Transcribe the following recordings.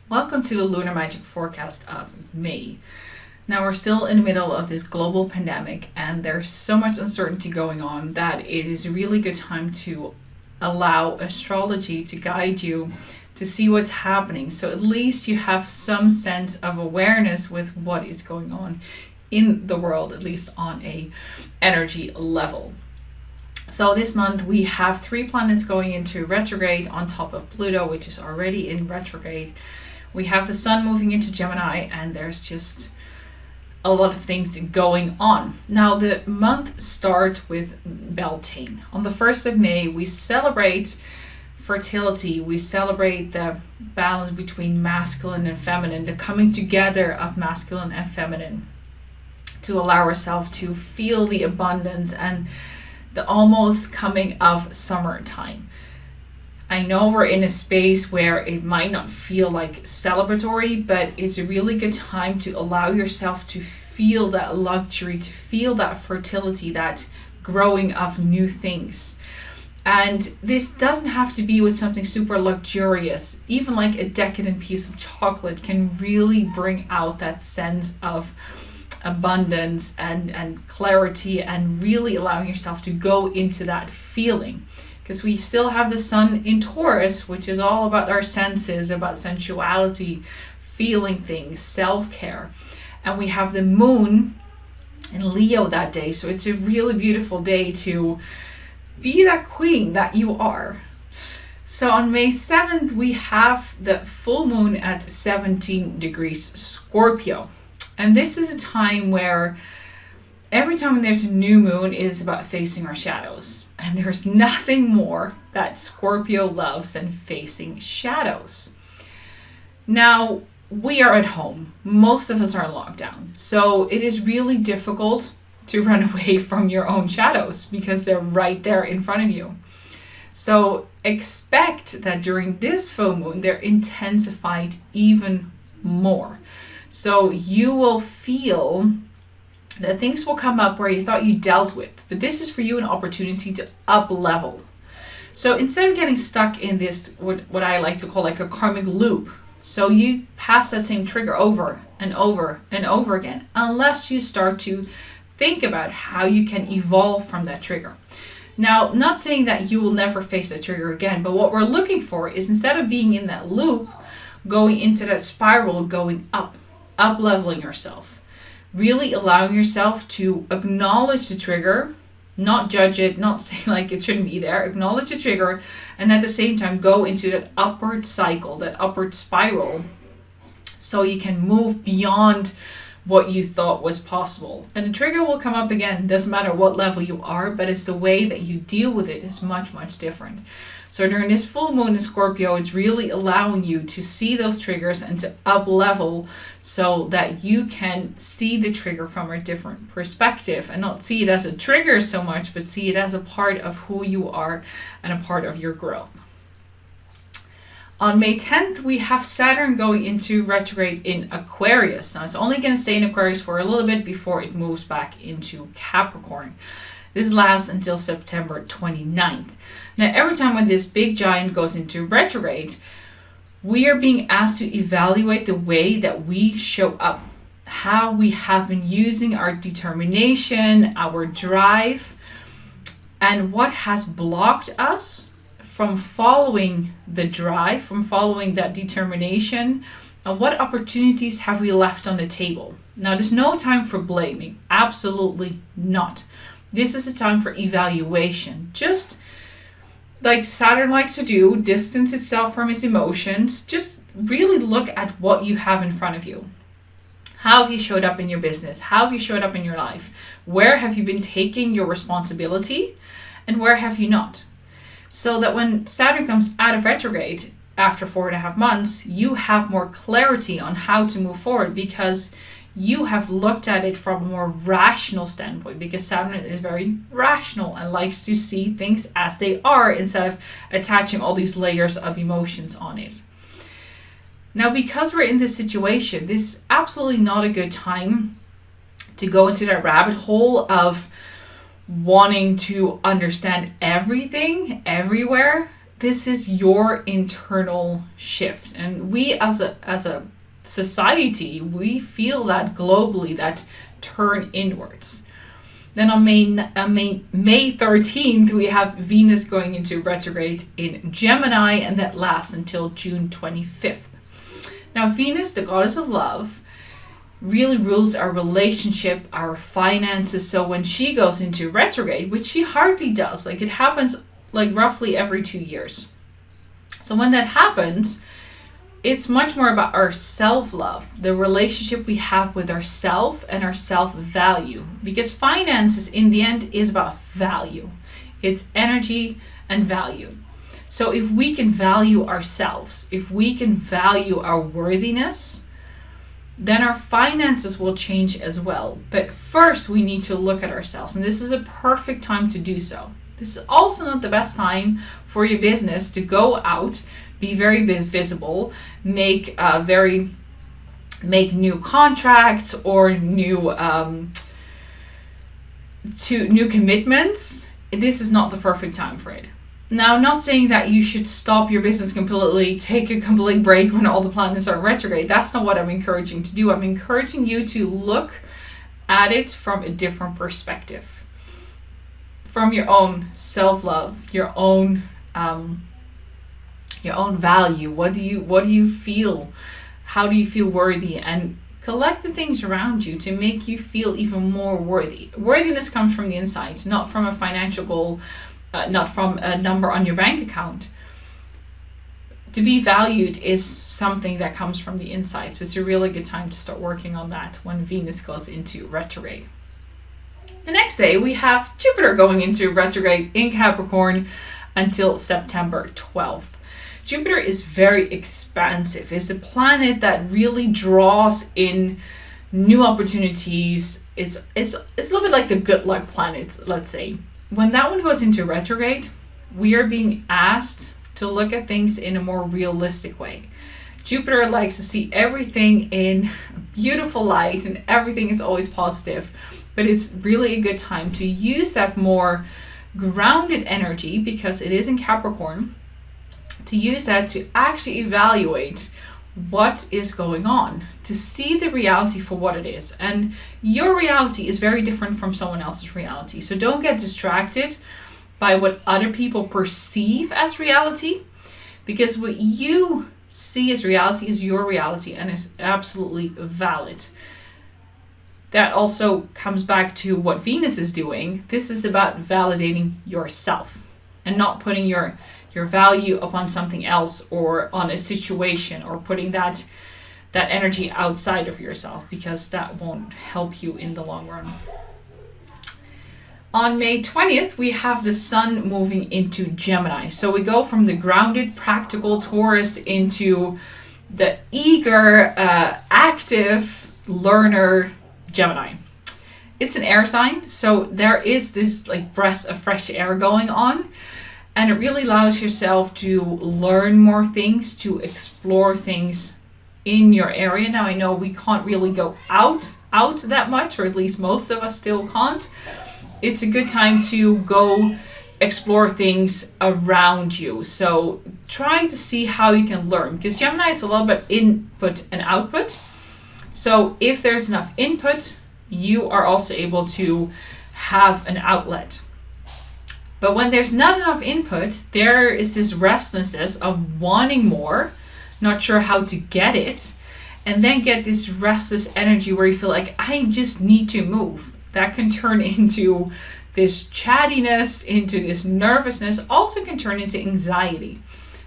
Welcome to the Lunar Magic forecast of May. Now we're still in the middle of this global pandemic and there's so much uncertainty going on that it is a really good time to allow astrology to guide you to see what's happening. So at least you have some sense of awareness with what is going on in the world, at least on a energy level. So this month we have 3 planets going into retrograde on top of Pluto, which is already in retrograde. We have the sun moving into Gemini, and there's just a lot of things going on. Now the month starts with Beltane. On the 1st of May, we celebrate fertility. We celebrate the balance between masculine and feminine, the coming together of masculine and feminine, to allow ourselves to feel the abundance and the almost coming of summertime. I know we're in a space where it might not feel like celebratory, but it's a really good time to allow yourself to feel that luxury, to feel that fertility, that growing of new things. And this doesn't have to be with something super luxurious. Even like a decadent piece of chocolate can really bring out that sense of abundance and clarity, and really allowing yourself to go into that feeling. Because we still have the sun in Taurus, which is all about our senses, about sensuality, feeling things, self-care. And we have the moon in Leo that day. So it's a really beautiful day to be that queen that you are. So on May 7th, we have the full moon at 17 degrees Scorpio. And this is a time where every time there's a new moon, it is about facing our shadows. And there's nothing more that Scorpio loves than facing shadows. Now, we are at home. Most of us are in lockdown. So it is really difficult to run away from your own shadows because they're right there in front of you. So expect that during this full moon, they're intensified even more. So you will feel that things will come up where you thought you dealt with, but this is for you an opportunity to up level. So instead of getting stuck in this, what I like to call like a karmic loop, so you pass that same trigger over and over and over again, unless you start to think about how you can evolve from that trigger. Now, not saying that you will never face that trigger again, but what we're looking for is, instead of being in that loop, going into that spiral, going up leveling yourself. Really allowing yourself to acknowledge the trigger, not judge it, not say like it shouldn't be there, acknowledge the trigger, and at the same time go into that upward cycle, that upward spiral, so you can move beyond what you thought was possible. And the trigger will come up again, doesn't matter what level you are, but it's the way that you deal with it is much, much different. So during this full moon in Scorpio, it's really allowing you to see those triggers and to up level so that you can see the trigger from a different perspective and not see it as a trigger so much, but see it as a part of who you are and a part of your growth. On May 10th, we have Saturn going into retrograde in Aquarius. Now, it's only going to stay in Aquarius for a little bit before it moves back into Capricorn. This lasts until September 29th. Now, every time when this big giant goes into retrograde, we are being asked to evaluate the way that we show up, how we have been using our determination, our drive, and what has blocked us from following the drive, from following that determination, and what opportunities have we left on the table. Now, there's no time for blaming, absolutely not. This is a time for evaluation. Just like Saturn likes to do, distance itself from its emotions. Just really look at what you have in front of you. How have you showed up in your business? How have you showed up in your life? Where have you been taking your responsibility and where have you not? So that when Saturn comes out of retrograde after 4.5 months, you have more clarity on how to move forward, because you have looked at it from a more rational standpoint, because Saturn is very rational and likes to see things as they are instead of attaching all these layers of emotions on it. Now, because we're in this situation, this is absolutely not a good time to go into that rabbit hole of wanting to understand everything everywhere. this is your internal shift. And we as a society, we feel that globally, that turn inwards. Then on May 13th, we have Venus going into retrograde in Gemini, and that lasts until June 25th. Now, Venus, the goddess of love, really rules our relationship, our finances. So when she goes into retrograde, which she hardly does, like it happens like roughly every 2 years. So when that happens, it's much more about our self-love, the relationship we have with ourself and our self-value. Because finances in the end is about value. It's energy and value. So if we can value ourselves, if we can value our worthiness, then our finances will change as well. But first we need to look at ourselves, and this is a perfect time to do so. This is also not the best time for your business to go out, be very visible, make new contracts or new commitments. This is not the perfect time for it. Now, I'm not saying that you should stop your business completely, take a complete break when all the planets are retrograde. That's not what I'm encouraging to do. I'm encouraging you to look at it from a different perspective, from your own self-love, your own value. What do you feel? How do you feel worthy? And collect the things around you to make you feel even more worthy. Worthiness comes from the inside, not from a financial goal, not from a number on your bank account. To be valued is something that comes from the inside. So it's a really good time to start working on that when Venus goes into retrograde. The next day we have Jupiter going into retrograde in Capricorn until September 12th. Jupiter is very expansive. It's the planet that really draws in new opportunities. It's a little bit like the good luck planet, let's say. When that one goes into retrograde, we are being asked to look at things in a more realistic way. Jupiter likes to see everything in beautiful light, and everything is always positive. But it's really a good time to use that more grounded energy, because it is in Capricorn, to use that to actually evaluate what is going on, to see the reality for what it is. And your reality is very different from someone else's reality. So don't get distracted by what other people perceive as reality, because what you see as reality is your reality and is absolutely valid. That also comes back to what Venus is doing. This is about validating yourself and not putting your value upon something else or on a situation, or putting that energy outside of yourself, because that won't help you in the long run. On May 20th, we have the Sun moving into Gemini. So we go from the grounded, practical Taurus into the eager, active learner Gemini. It's an air sign, so there is this like breath of fresh air going on. And it really allows yourself to learn more things, to explore things in your area. Now, I know we can't really go out that much, or at least most of us still can't. It's a good time to go explore things around you. So try to see how you can learn, because Gemini is a little bit input and output. So if there's enough input, you are also able to have an outlet. But when there's not enough input, there is this restlessness of wanting more, not sure how to get it, and then get this restless energy where you feel like, I just need to move. That can turn into this chattiness, into this nervousness, also can turn into anxiety.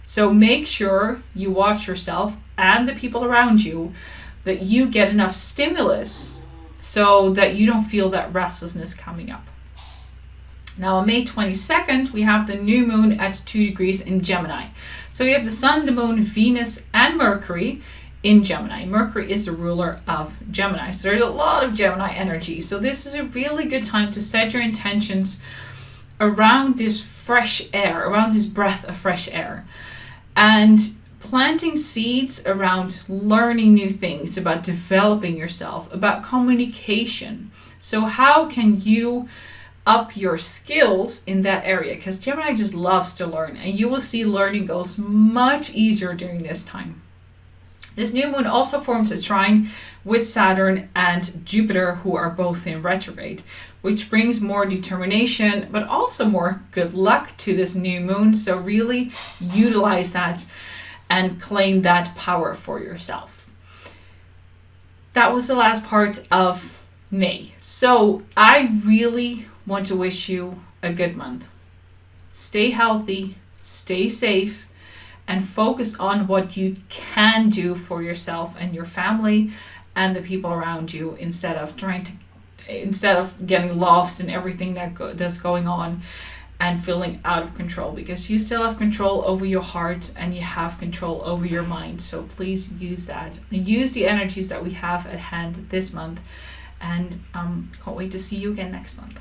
So make sure you watch yourself and the people around you, that you get enough stimulus so that you don't feel that restlessness coming up. Now on May 22nd, we have the new moon at 2 degrees in Gemini. So we have the Sun, the Moon, Venus, and Mercury in Gemini. Mercury is the ruler of Gemini. So there's a lot of Gemini energy. So this is a really good time to set your intentions around this fresh air, around this breath of fresh air. And planting seeds around learning new things, about developing yourself, about communication. So how can you up your skills in that area, because Gemini just loves to learn, and you will see learning goes much easier during this time. This new moon also forms a trine with Saturn and Jupiter, who are both in retrograde, which brings more determination, but also more good luck to this new moon. So really utilize that and claim that power for yourself. That was the last part of May. So I really want to wish you a good month. Stay healthy, stay safe, and focus on what you can do for yourself and your family and the people around you, instead of getting lost in everything that's going on and feeling out of control, because you still have control over your heart and you have control over your mind. So please use that and use the energies that we have at hand this month, and can't wait to see you again next month.